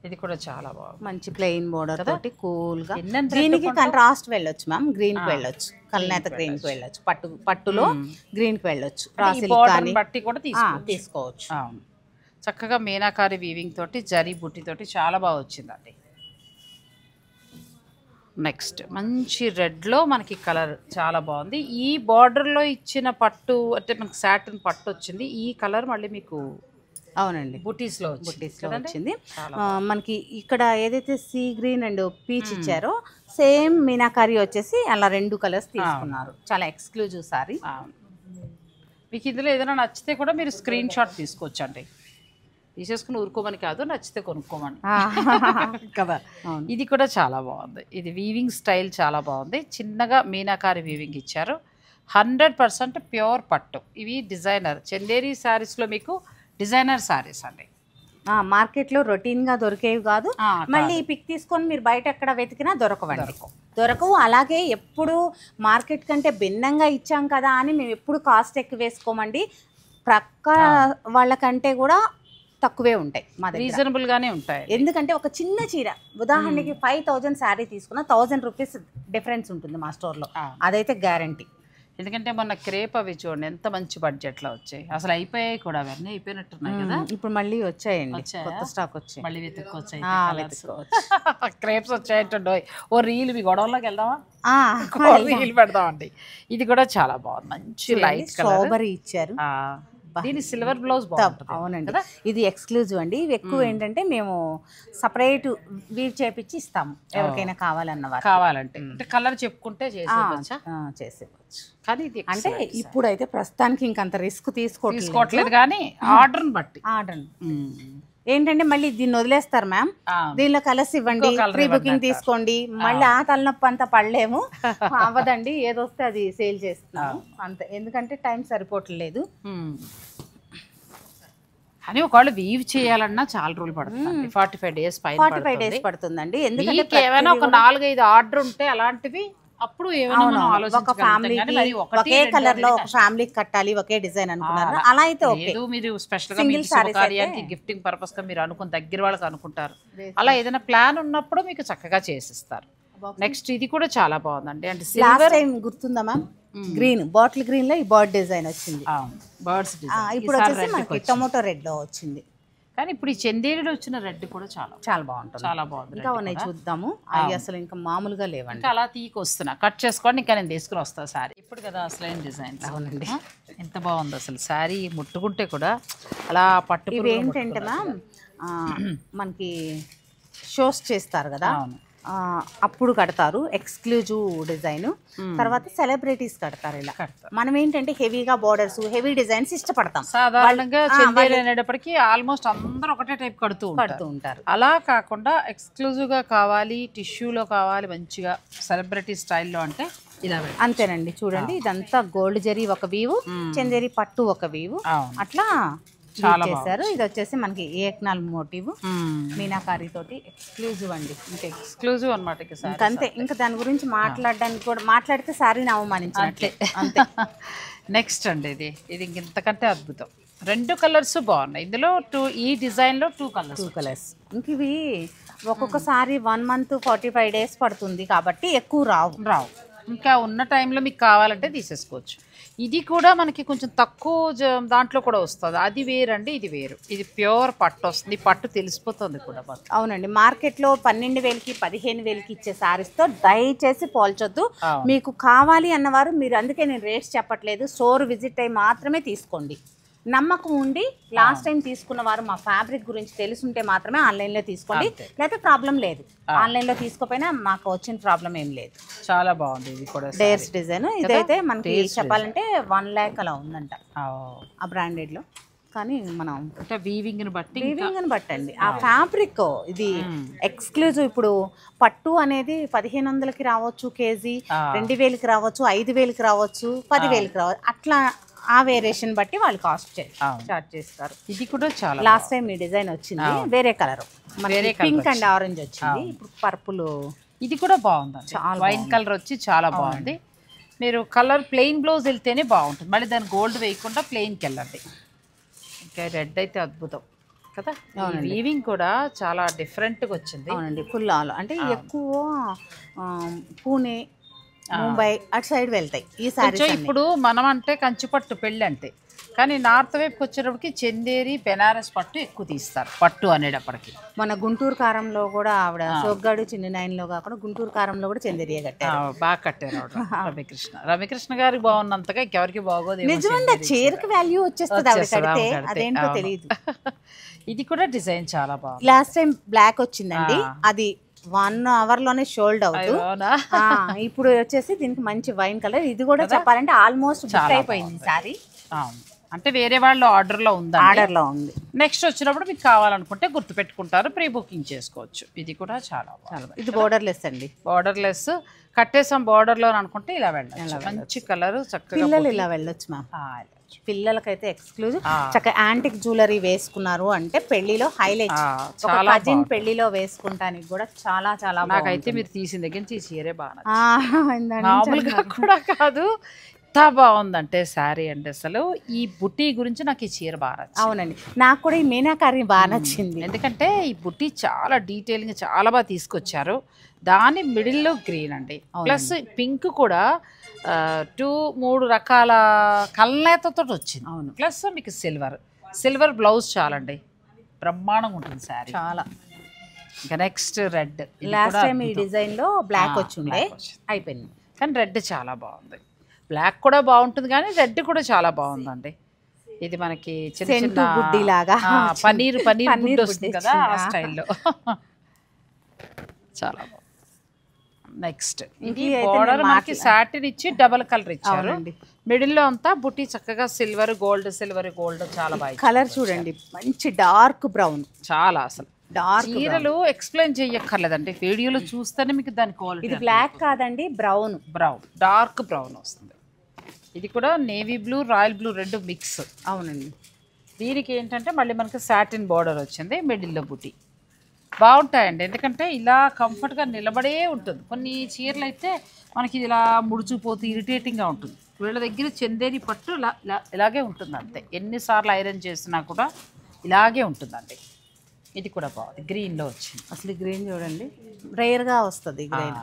ఇది కూడా చాలా బాగుంది, మంచి ప్లెయిన్ బోర్డర్ తోటి కూల్ గా. దీనికి కంట్రాస్ట్ వెళ్ళొచ్చు మ్యామ్, గ్రీన్ కి వెళ్ళొచ్చు, కల్నేత గ్రీన్ కి వెళ్ళొచ్చు, పట్టులో గ్రీన్ కి వెళ్ళొచ్చు, బట్టి కూడా తీసుకోవచ్చు. చక్కగా మీనాకారి వీవింగ్ తోటి జరీ బుట్టి తోటి చాలా బాగా వచ్చిందండి. నెక్స్ట్ మంచి రెడ్లో మనకి కలర్ చాలా బాగుంది. ఈ బార్డర్లో ఇచ్చిన పట్టు అంటే మనకి సాటిన్ పట్టు వచ్చింది. ఈ కలర్ మళ్ళీ మీకు అవునండి బుటీస్లో వచ్చింది. మనకి ఇక్కడ ఏదైతే సీ గ్రీన్ అండ్ పీచ్ ఇచ్చారో సేమ్ మీనాకారి వచ్చేసి అలా 2 కలర్స్ తీసుకున్నారు. చాలా ఎక్స్క్లూజివ్ సారీ. మీకు ఇందులో ఏదైనా నచ్చితే కూడా మీరు స్క్రీన్ షాట్ తీసుకోవచ్చండి. తీసేసుకుని ఊరుకోమని కాదు, నచ్చితే కొనుక్కోమని కదా. ఇది కూడా చాలా బాగుంది. ఇది వీవింగ్ స్టైల్ చాలా బాగుంది. చిన్నగా మీనాకారి వీవింగ్ ఇచ్చారు. 100% ప్యూర్ పట్టు. ఇవి డిజైనర్ చందేరి శారీస్లో మీకు డిజైనర్ శారీస్ అండి. మార్కెట్లో రొటీన్గా దొరికేవి కాదు. మళ్ళీ ఈ పిక్ తీసుకొని మీరు బయట ఎక్కడ వెతికినా దొరకవు. అలాగే ఎప్పుడు మార్కెట్ కంటే భిన్నంగా ఇచ్చాం కదా అని మేము ఎప్పుడు కాస్ట్ ఎక్కువ వేసుకోమండి. ప్రక్క వాళ్ళకంటే కూడా తక్కువే ఉంటాయి, మా రీజనబుల్ గానే ఉంటాయి. ఎందుకంటే ఒక చిన్న చీర ఉదాహరణకి 5000 శారీ తీసుకున్న 1000 రూపీస్ డిఫరెన్స్ ఉంటుంది మా స్టోర్లో, అదైతే గ్యారంటీ. ఎందుకంటే మొన్న క్రేప్ అవి చూడండి ఎంత మంచి బడ్జెట్లో వచ్చాయి. అసలు అయిపోయాయి కూడా, అవన్నీ అయిపోయినట్టున్నాయి కదా. ఇప్పుడు మళ్ళీ వచ్చాయండి, కొత్త స్టాక్ వచ్చాయి, మళ్ళీ వెతుక్కోవచ్చు. క్రేప్స్ వచ్చాయంటుండో ఓ రీల్ మీ గొడవలోకి వెళ్దామా, రీల్ పెడదామండి. ఇది కూడా చాలా బాగుంది, మంచి లైట్ స్ట్రాబెరీ ఇచ్చారు. దీని సిల్వర్ బ్లౌజ్ బాగుంటుంది. అవునండి, ఇది ఎక్స్క్లూజివ్ అండి. ఇవి ఎక్కువ ఏంటంటే మేము సపరేట్ వీవ్ చేపించి ఇస్తాము ఎవరికైనా కావాలంటే. అంటే కలర్ చెప్పుకుంటే చేసేవచ్చు. కానీ ఇది అంటే ఇప్పుడైతే ప్రస్తుతానికి ఇంకంత రిస్క్ తీసుకోవట్లేదు, కానీ ఆర్డర్ని బట్టి ఏంటంటే మళ్ళీ దీన్ని వదిలేస్తారు మ్యామ్, దీనిలో కలర్స్ ఇవ్వండి, ప్రీ బుకింగ్ తీసుకోండి, మళ్ళీ ఆ తలనొప్పి అంతా పడలేము, అవ్వదండి. ఏదొస్తే అది సేల్ చేస్తున్నాము అంతే, ఎందుకంటే టైం సరిపోవట్లేదు. అని ఒకవేళ వీవ్ చేయాలన్నా చాలా రోజులు పడుతుంది, 45 డేస్ పడుతుందండి. ఎందుకంటే ఏమైనా ఒక 4-5 ఆర్డర్ ఉంటే అలాంటివి అప్పుడు ఒక ఫ్యామిలీకి ఒకే కలర్ లో ఒక ఫ్యామిలీకి కట్టాలి ఒకే డిజైన్ అనుకున్నారు, అలా అయితే మీరు స్పెషల్ గా శుభకార్యానికి గిఫ్టింగ్ పర్పస్ గా మీరు అనుకుని దగ్గర వాళ్ళకి అనుకుంటారు, అలా ఏదైనా ప్లాన్ ఉన్నప్పుడు మీకు చక్కగా చేసిస్తారు. నెక్స్ట్ ఇది కూడా చాలా బాగుందండి. అంటే సిల్వర్ గుర్తుందా మ్యామ్, గ్రీన్ బాటిల్ గ్రీన్ లో ఈ బర్డ్ డిజైన్ వచ్చింది, బర్డ్స్ డిజైన్. ఇప్పుడు వచ్చేసి మనకి టొమాటో రెడ్ లో వచ్చింది. కానీ ఇప్పుడు ఈ చందేరిలో వచ్చిన రెడ్ కూడా చాలా బాగుంటుంది, చాలా బాగుంది. ఇంకా ఉన్నాయి చూద్దాము, అవి అసలు ఇంకా మామూలుగా లేవండి. ఇంకా అలా తీసుకొస్తున్నా, కట్ చేసుకోండి, ఇంకా నేను తీసుకుని వస్తాను సారీ. ఇప్పుడు కదా అసలైన డిజైన్. అవునండి, ఎంత బాగుంది అసలు శారీ, ముట్టుకుంటే కూడా అలా పట్టు. ఇవి ఏంటంటే మ్యామ్ మనకి షోస్ చేస్తారు కదా, అప్పుడు కడతారు, ఎక్స్క్లూజివ్ డిజైన్. తర్వాత సెలబ్రిటీస్ కడతారు ఇలా. మనం ఏంటంటే హెవీగా బోర్డర్స్, హెవీ డిజైన్స్ ఇష్టపడతాం. సాధారణంగా చందేరి అనేటప్పటికి ఆల్మోస్ట్ అందరూ ఒకటే టైప్ కడుతూ ఉంటారు. అలా కాకుండా ఎక్స్క్లూజివ్ గా కావాలి, టిష్యూలో కావాలి, మంచిగా సెలబ్రిటీ స్టైల్లో అంటే ఇలా అంతేనండి. చూడండి ఇదంతా గోల్డ్ జరీ ఒక వీవు, చందేరి పట్టు ఒక వీవు, అట్లా చాలా చేశారు. ఇది వచ్చేసి మనకి ఏక్నాల్ మోటివ్ మీనాకారి తోటి ఎక్స్క్లూజివ్ అండి, ఇంకా ఎక్స్క్లూజివ్ అనమాట. అంతే, ఇంకా దాని గురించి మాట్లాడడానికి కూడా మాట్లాడితే సారీని అవమానించినట్లే అంతే. నెక్స్ట్ అండి ఇది ఇంతకంటే అద్భుతం. 2 కలర్స్ బాగున్నాయి ఇందులో. ఈ డిజైన్ లో 2 కలర్స్. ఇంక ఇవి ఒక్కొక్కసారి 1 మంత్ 45 డేస్ పడుతుంది కాబట్టి ఎక్కువ రావు. ఇంకా ఉన్న టైంలో మీకు కావాలంటే తీసేసుకోవచ్చు. ఇది కూడా మనకి కొంచెం తక్కువ దాంట్లో కూడా వస్తుంది, అది వేరండి, ఇది వేరు. ఇది ప్యూర్ పట్టు వస్తుంది, పట్టు తెలిసిపోతుంది కూడా. అవునండి, మార్కెట్లో 12,000కి 15,000కి ఇచ్చే సారీస్తో దయచేసి పోల్చొద్దు. మీకు కావాలి అన్నవారు మీరు, అందుకే నేను రేట్స్ చెప్పట్లేదు, స్టోర్ విజిట్ అయ్యి మాత్రమే తీసుకోండి. నమ్మకం ఉండి లాస్ట్ టైం తీసుకున్న వారు మా ఫ్యాబ్రిక్ గురించి తెలుసుంటే మాత్రమే ఆన్లైన్లో తీసుకోండి, లేకపోతే ప్రాబ్లం లేదు. ఆన్లైన్లో తీసుకోపోయినా మాకు వచ్చిన ప్రాబ్లం ఏం లేదు. చాలా బాగుంది ఇది కూడా, డేర్స్ డిజైన్. ఇదైతే మనకి చెప్పాలంటే 1 lakh అలా ఉందంట ఆ బ్రాండెడ్లో. కానీ మనం వీవింగ్ని బట్టి అండి ఆ ఫ్యాబ్రిక్ ఇది ఎక్స్క్లూజివ్. ఇప్పుడు పట్టు అనేది 1500కి రావచ్చు కేజీ, 2000కి రావచ్చు, 5000కి రావచ్చు, 10,000కి రావచ్చు, అట్లా ఆ వేరియేషన్ బట్టి వాళ్ళు కాస్ట్ చార్జ్ చేస్తారు. ఇది కూడా చాలా లాస్ట్ టైం ఈ డిజైన్ వచ్చింది వేరే కలర్, పింక్ అండ్ ఆరెంజ్ వచ్చింది, ఇప్పుడు పర్పుల్. ఇది కూడా బాగుంది, వైన్ కలర్ వచ్చి చాలా బాగుంది. మీరు కలర్ ప్లెయిన్ బ్లౌజ్ వెళ్తేనే బాగుంటుంది, మళ్ళీ దాన్ని గోల్డ్ వేయకుండా ప్లెయిన్కి వెళ్ళండి. ఇంకా రెడ్ అయితే అద్భుతం. కదా. వీవింగ్ కూడా చాలా డిఫరెంట్గా వచ్చింది. అవునండి, ఫుల్ ఆల్ అంటే ఎక్కువ పూణే, ముంబై అటు సైడ్ వెళ్తాయి ఈ సారీస్. ఇప్పుడు మనం అంటే కంచిపట్టు పెళ్ళి అంటే, కానీ నార్త్ వైపుకి వచ్చేటప్పటికి చందేరి బెనారస్ పట్టు ఎక్కువ తీస్తారు. పట్టు అనేటప్పటికి మన గుంటూరు కారంలో కూడా ఆవిడ సోగ్గాడు చిన్న నైన్లో కాకుండా గుంటూరు కారంలో కూడా చందేరియే కట్టారు. బాగా కట్టారు రమ్యకృష్ణ గారికి బాగున్నంతగా ఇంకెవరికి బాగోదు. నిజమండి, చీరకి వాల్యూ వచ్చేస్తుంది ఆవిడ కడితే, అదేంటో తెలియదు. ఇది కూడా డిజైన్ చాలా బాగుంది. లాస్ట్ టైం బ్లాక్ వచ్చిందండి, అది 1 hour లోనే షోల్డ్ అవుతూ. ఇప్పుడు వచ్చేసి దీనికి మంచి వైన్ కలర్. ఇది కూడా చెప్పాలంటే ఆల్మోస్ట్ బుక్ అయిపోయింది సారీ. అంటే వేరే వాళ్ళు ఆర్డర్లో ఉంది. నెక్స్ట్ వచ్చినప్పుడు మీకు కావాలనుకుంటే గుర్తు పెట్టుకుంటారు, ప్రీ బుకింగ్ చేసుకోవచ్చు. ఇది కూడా చాలా బాగుంది. ఇది బోర్డర్లెస్ అండి, బోర్డర్లెస్ కట్టేసాం బోర్డర్లో అనుకుంటే ఇలా వెళ్ళచ్చు. మంచి కలర్, చక్కగా పిల్లలు ఇలా వెళ్ళొచ్చు మ్యామ్. పిల్లలకైతే ఎక్స్క్లూజివ్ చక్కగా యాంటిక్ జ్యువెలరీ వేసుకున్నారు అంటే పెళ్లిలో హైలైట్. కజిన్ పెళ్లిలో వేసుకుంటానికి కూడా చాలా చాలా. నాకైతే మీరు తీసిన దగ్గర నుంచి ఈ చీరే బాగా మామూలుగా కూడా కాదు, ఎంత బాగుందంటే శారీ అంటే అసలు ఈ బుట్టి గురించి నాకు ఈ చీర బాగా నచ్చింది. అవునండి, నాకు కూడా ఈ మీనాకారి బాగా నచ్చింది. ఎందుకంటే ఈ బుట్టి చాలా డీటెయిలింగ్ చాలా బాగా తీసుకొచ్చారు. దాని మిడిల్లో గ్రీన్ అండి, ప్లస్ పింక్ కూడా 2-3 రకాల కల్నేతతో వచ్చింది. అవును, ప్లస్ మీకు సిల్వర్ బ్లౌజ్ చాలండి, బ్రహ్మాండంగా ఉంటుంది శారీ చాలా. ఇంకా నెక్స్ట్ రెడ్. లాస్ట్ టైం ఈ డిజైన్ లో బ్లాక్ వచ్చిండే అయిపోయింది, కానీ రెడ్ చాలా బాగుంది. బ్లాక్ కూడా బాగుంటుంది కానీ రెడ్ కూడా చాలా బాగుందండి. ఇది మనకి చిన్న చిన్న గుడ్డిలాగా పన్నీర్ గుడ్డి వస్తుంది కదా, ఆ స్టైల్లో చాలా బాగుంది. నెక్స్ట్ ఇది బోర్డర్ మనకి సాటిన్ ఇచ్చి డబల్ కలర్ ఇచ్చారు. మిడిల్ లో అంతా బుట్టి చక్కగా సిల్వర్ గోల్డ్ చాలా బాగా. కలర్ చూడండి, మంచి డార్క్ బ్రౌన్, చాలా అసలు చీరలు ఎక్స్ప్లెయిన్ చేయక్కర్లేదండి, వీడియోలో చూస్తేనే మీకు దాని క్వాలిటీ. ఇది బ్లాక్ కాదండి, బ్రౌన్ డార్క్ బ్రౌన్ వస్తుంది. ఇది కూడా నేవీ బ్లూ, రాయల్ బ్లూ రెండు మిక్స్. అవునండి, దీనికి ఏంటంటే మళ్ళీ మనకి సాటిన్ బార్డర్ వచ్చింది, మిడిల్లో బుట్టి బాగుంటాయండి. ఎందుకంటే ఇలా కంఫర్ట్గా నిలబడే ఉంటుంది. కొన్ని చీరలు అయితే మనకి ఇలా ముడుచుపోతూ ఇరిటేటింగ్గా ఉంటుంది. వీళ్ళ దగ్గర చందేరి పట్టు ఇలాగే ఉంటుంది అంతే, ఎన్నిసార్లు ఐరన్ చేసినా కూడా ఇలాగే ఉంటుందండి. ఇది కూడా బాగుంది, గ్రీన్లో వచ్చింది. అసలు గ్రీన్ చూడండి, రేర్గా వస్తుంది గ్రీన్,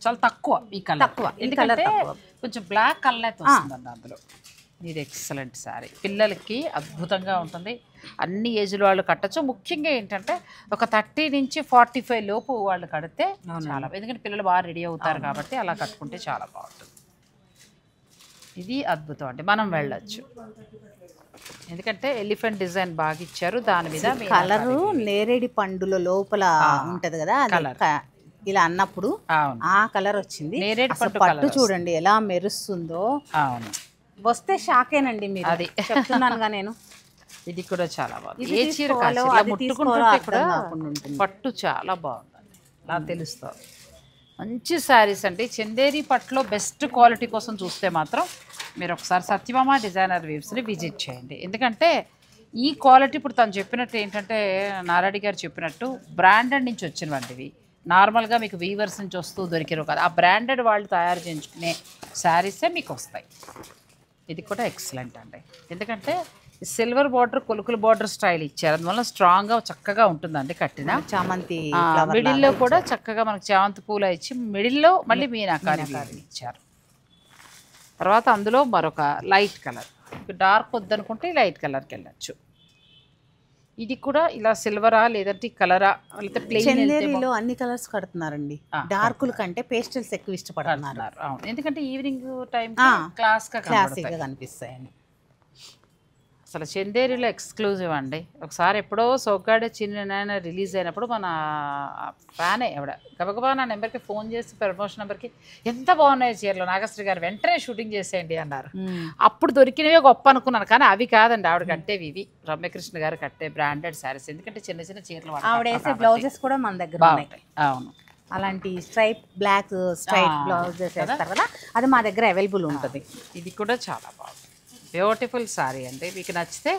చాలా తక్కువ ఈ కలర్, తక్కువ. ఎందుకంటే కొంచెం బ్లాక్ కలర్ అయితే వస్తుందండి అందులో. ఇది ఎక్సలెంట్ శారీ, పిల్లలకి అద్భుతంగా ఉంటుంది, అన్ని ఏజ్లో వాళ్ళు కట్టచ్చు. ముఖ్యంగా ఏంటంటే ఒక 30 నుంచి 45 లోపు వాళ్ళు కడితే చాలా, ఎందుకంటే పిల్లలు బాగా రెడీ అవుతారు కాబట్టి అలా కట్టుకుంటే చాలా బాగుంటుంది. ఇది అద్భుతం అండి, మనం వెళ్ళొచ్చు. ఎందుకంటే ఎలిఫెంట్ డిజైన్ బాగా ఇచ్చారు, దాని మీద కలరు నేరేడి పండుల లోపల ఉంటది కదా కలర్, ఇలా అన్నప్పుడు ఆ కలర్ వచ్చింది. నేరేడి పట్టు చూడండి ఎలా మెరుస్తుందో. అవును, వస్తే షాకేనండి మీరు, అది చెప్తున్నానుగా నేను. ఇది కూడా చాలా బాగుంది, ఏ చీర ముట్టుకుంటే కూడా పట్టు చాలా బాగుందండి, అలా తెలుస్తుంది. మంచి శారీస్ అండి. చందేరి పట్టులో బెస్ట్ క్వాలిటీ కోసం చూస్తే మాత్రం మీరు ఒకసారి సత్యభామ డిజైనర్ వీవ్స్ని విజిట్ చేయండి. ఎందుకంటే ఈ క్వాలిటీ ఇప్పుడు తను చెప్పినట్టు ఏంటంటే, నారాయణ గారు చెప్పినట్టు బ్రాండెడ్ నుంచి వచ్చినవండి ఇవి. నార్మల్గా మీకు వీవర్స్ నుంచి వస్తూ దొరికిరు కదా, ఆ బ్రాండెడ్ వాళ్ళు తయారు చేయించుకునే శారీసే మీకు వస్తాయి. ఇది కూడా ఎక్సలెంట్ అండి, ఎందుకంటే సిల్వర్ బార్డర్ కొలుకుల బార్డర్ స్టైల్ ఇచ్చారు, అందువల్ల స్ట్రాంగ్గా చక్కగా ఉంటుందండి. కట్టిన చామంతి మిడిల్లో కూడా చక్కగా మనకు చామంతి పూల ఇచ్చి మిడిల్లో మళ్ళీ మీనాకారి ఇచ్చారు. తర్వాత అందులో మరొక లైట్ కలర్, డార్క్ వద్దనుకుంటే లైట్ కలర్కి వెళ్ళచ్చు. ఇది కూడా ఇలా సిల్వరా లేదంటే కలరా లేకపోతే ప్లెయిన్ అన్ని కలర్స్ కడుతున్నారండి, డార్కుల కంటే పేస్టల్స్ ఎక్కువ ఇష్టపడుతున్నారు. అవును, ఎందుకంటే ఈవినింగ్ టైం క్లాస్గా కనిపిస్తాయని. అసలు చందేరిలో ఎక్స్క్లూజివ్ అండి. ఒకసారి ఎప్పుడో సోగ్గాడే చిన్న రిలీజ్ అయినప్పుడు మన ఫ్యానే ఎవడ గబగబా నా నెంబర్కి ఫోన్ చేసి ప్రమోషన్ నెంబర్కి ఎంత బాగున్నాయి చీరలు నాగశ్రీ గారు వెంటనే షూటింగ్ చేసేయండి అన్నారు. అప్పుడు దొరికినవే గొప్ప అనుకున్నాను, కానీ అవి కాదండి ఆవిడ కట్టేవి, ఇవి రమ్యకృష్ణ గారు కట్టే బ్రాండెడ్ శారీస్. ఎందుకంటే చిన్న చిన్న చీరలు ఆవిడ వేసే బ్లౌజెస్ కూడా మన దగ్గర బాగుంటాయి. అవును, అలాంటి స్ట్రైప్ బ్లాక్ స్ట్రైప్ బ్లౌజెస్ వేస్తారు కదా, అది మా దగ్గర అవైలబుల్ ఉంటుంది. ఇది కూడా చాలా బాగుంది, బ్యూటిఫుల్ శారీ అండి. మీకు నచ్చితే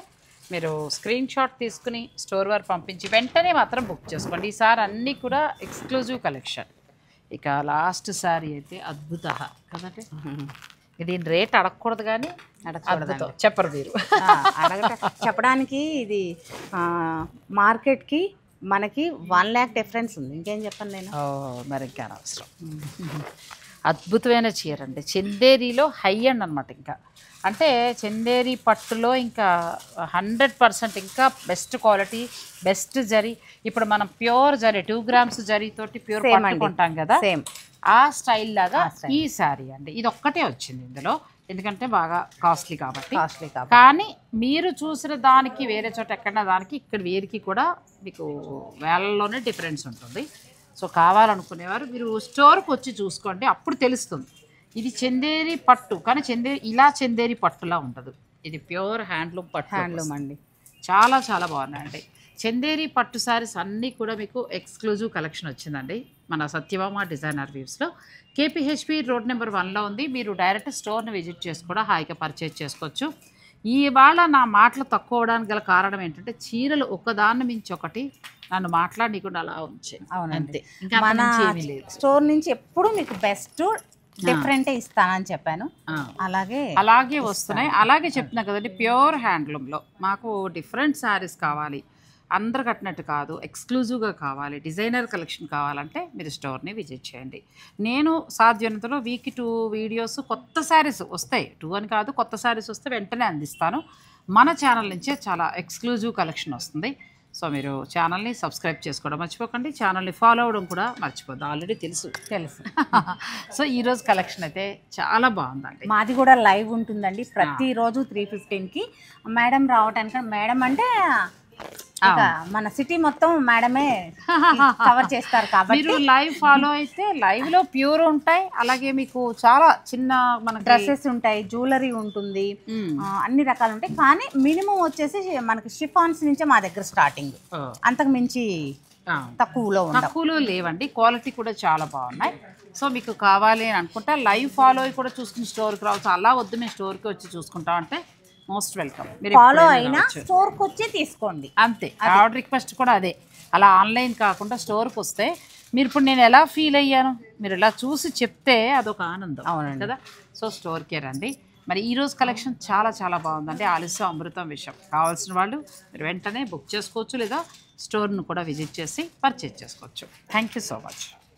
మీరు స్క్రీన్ షాట్ తీసుకుని స్టోర్ వారు పంపించి వెంటనే మాత్రం బుక్ చేసుకోండి. ఈసారి అన్నీ కూడా ఎక్స్క్లూజివ్ కలెక్షన్. ఇక లాస్ట్ శారీ అయితే అద్భుత కదండి, దీని రేట్ అడగకూడదు కానీ అద్భుతం చెప్పరు మీరు. చెప్పడానికి ఇది మార్కెట్కి మనకి 1 lakh డిఫరెన్స్ ఉంది. ఇంకేం చెప్పండి నేను. మరి ఇంకా అవసరం. అద్భుతమైన చీర అండి, చందేరిలో హై అండ్ అనమాట. ఇంకా అంటే చందేరి పట్టులో ఇంకా 100% ఇంకా బెస్ట్ క్వాలిటీ, బెస్ట్ జరీ. ఇప్పుడు మనం ప్యూర్ జరీ 2 grams జరీతోటి ప్యూర్ పట్టుకుంటాం కదా, సేమ్ ఆ స్టైల్ లాగా ఈ శారీ అండి. ఇది ఒక్కటే వచ్చింది ఇందులో, ఎందుకంటే బాగా కాస్ట్లీ కాబట్టి. కానీ మీరు చూసిన దానికి వేరే చోట ఎక్కడన్నా దానికి ఇక్కడ వీరికి కూడా మీకు వేలల్లోనే డిఫరెన్స్ ఉంటుంది. సో కావాలనుకునేవారు మీరు స్టోర్కి వచ్చి చూసుకోండి, అప్పుడు తెలుస్తుంది. ఇది చందేరి పట్టు, కానీ చందేరి పట్టులా ఉండదు. ఇది ప్యూర్ హ్యాండ్లూమ్ పట్టు, హ్యాండ్లూమ్ అండి. చాలా చాలా బాగున్నాయండి. చందేరి పట్టు శారీస్ అన్నీ కూడా మీకు ఎక్స్క్లూజివ్ కలెక్షన్ వచ్చిందండి మన సత్యభామ డిజైనర్ వీవ్స్లో. KPHP రోడ్ నెంబర్ 1లో ఉంది. మీరు డైరెక్ట్ స్టోర్ని విజిట్ చేసి కూడా హాయిగా పర్చేజ్ చేసుకోవచ్చు. ఇవాళ నా మాటలు తక్కువ అవడానికి గల కారణం ఏంటంటే చీరలు ఒకదాన్ని మించి ఒకటి నన్ను మాట్లాడనీకుండా అలా ఉంచాయి. అవునంతే, మన స్టోర్ నుంచి ఎప్పుడు మీకు బెస్ట్ డిఫరెంటే ఇస్తానని చెప్పాను, అలాగే వస్తున్నాయి. అలాగే చెప్తున్నా కదండి, ప్యూర్ హ్యాండ్లూమ్లో మాకు డిఫరెంట్ శారీస్ కావాలి, అందరు కట్టినట్టు కాదు, ఎక్స్క్లూజివ్గా కావాలి, డిజైనర్ కలెక్షన్ కావాలంటే మీరు స్టోర్ని విజిట్ చేయండి. నేను సాధ్యతలో వీక్కి 2 వీడియోస్ కొత్త శారీస్ వస్తాయి, 2 అని కాదు, కొత్త శారీస్ వస్తే వెంటనే అందిస్తాను. మన ఛానల్ నుంచే చాలా ఎక్స్క్లూజివ్ కలెక్షన్ వస్తుంది. సో మీరు ఛానల్ని సబ్స్క్రైబ్ చేసుకోవడం మర్చిపోకండి, ఛానల్ని ఫాలో అవ్వడం కూడా మర్చిపోద్దు, ఆల్రెడీ తెలుసు. సో ఈరోజు కలెక్షన్ అయితే చాలా బాగుందండి. మాది కూడా లైవ్ ఉంటుందండి ప్రతిరోజు 3:15కి. మేడం రావటానికి, మేడం అంటే మన సిటీ మొత్తం మేడమే కవర్ చేస్తారు కాబట్టి మీరు లైవ్ ఫాలో అయితే లైవ్ లో ప్యూర్ ఉంటాయి. అలాగే మీకు చాలా చిన్న మన డ్రెస్సెస్ ఉంటాయి, జ్యువెలరీ ఉంటుంది, అన్ని రకాలు ఉంటాయి. కానీ మినిమం వచ్చేసి మనకి షిఫాన్స్ నుంచే మా దగ్గర స్టార్టింగ్, అంతకు మించి తక్కువలో లేవండి. క్వాలిటీ కూడా చాలా బాగున్నాయి. సో మీకు కావాలి అని అనుకుంటే లైవ్ ఫాలో కూడా చూసుకుని స్టోర్కి రావచ్చు. అలా వద్దు మేము స్టోర్కి వచ్చి చూసుకుంటాం అంటే మోస్ట్ వెల్కమ్. మీరు ఫాలో అయినా స్టోర్కి వచ్చి తీసుకోండి, అంతే. ఆర్డర్ రిక్వెస్ట్ కూడా అదే, అలా ఆన్లైన్ కాకుండా స్టోర్కి వస్తే మీరు ఇప్పుడు నేను ఎలా ఫీల్ అయ్యాను మీరు ఎలా చూసి చెప్తే అదొక ఆనందం. అవునండి కదా. సో స్టోర్కే రండి. మరి ఈరోజు కలెక్షన్ చాలా చాలా బాగుందండి. ఆలస్యం అమృతం విషయం. కావాల్సిన వాళ్ళు మీరు వెంటనే బుక్ చేసుకోవచ్చు, లేదా స్టోర్ను కూడా విజిట్ చేసి పర్చేజ్ చేసుకోవచ్చు. Thank you so much.